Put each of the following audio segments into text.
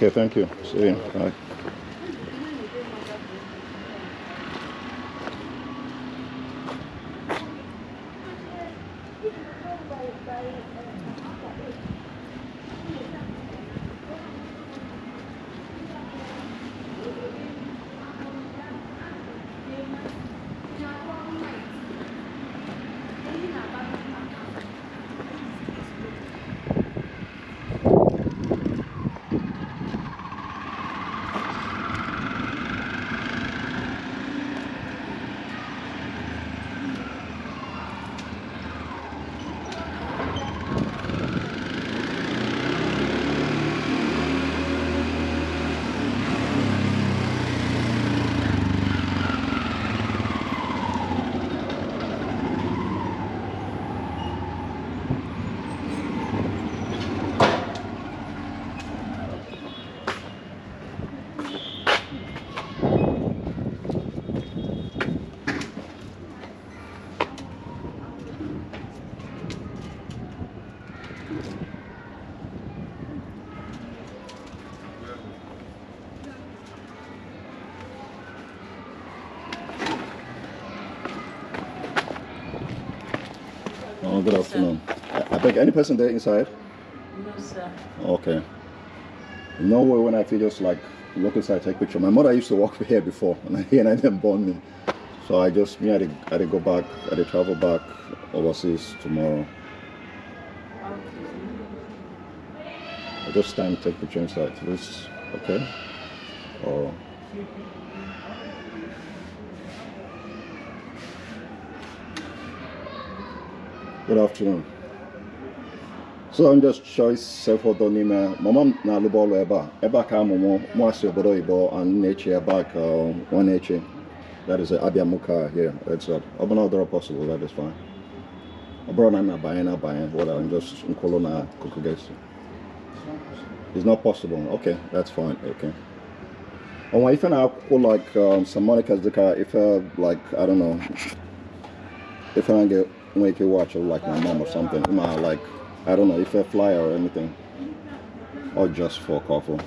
Okay, thank you. See you. Bye. Oh, good afternoon. I beg any person there inside? No, sir. Okay. No way when I feel just like look inside, take picture. My mother used to work here before, and he and I didn't born me. So I just I had to go back, I had to travel back overseas tomorrow. I just stand take picture inside. This okay? Or good afternoon. So I'm just choice self photo name. My mom na lubolo eba ka mo asi obodo ibo and nature back one nature. That is Abiamuka here. It's open other possible. That is fine. Abroad I'm not buying. What I'm just in Colonnade congregation. It's not possible. Okay, that's fine. Okay. And if I put like some monikers, if like I don't know, if I get make you watch like my mom or something, like I don't know if a flyer or anything, or just for coffee.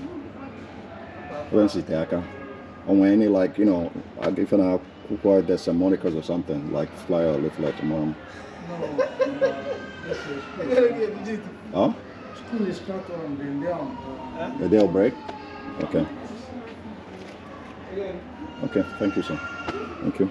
When it's there, and when any like if I put there's some monikers or something like flyer or leaflet tomorrow. Huh? School is start on the day. The day will break? Okay. Okay, thank you, sir. Thank you.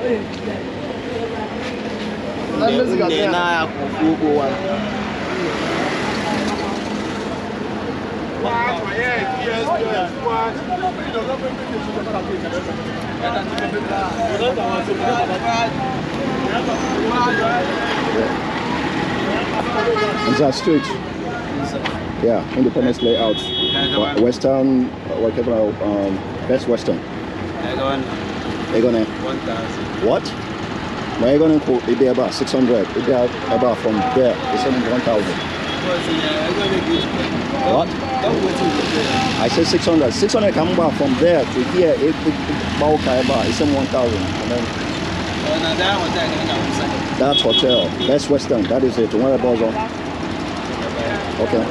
Is that street? Yeah, Independence layout. Western, whatever, Best Western. They're gonna 1,000. what? Now you're gonna put it about 600. It about from there. It's only 1,000. What? I said 600. 600 come back from there to here. It's only 1,000. And then that hotel, Best Western. That is it. What about on? Okay.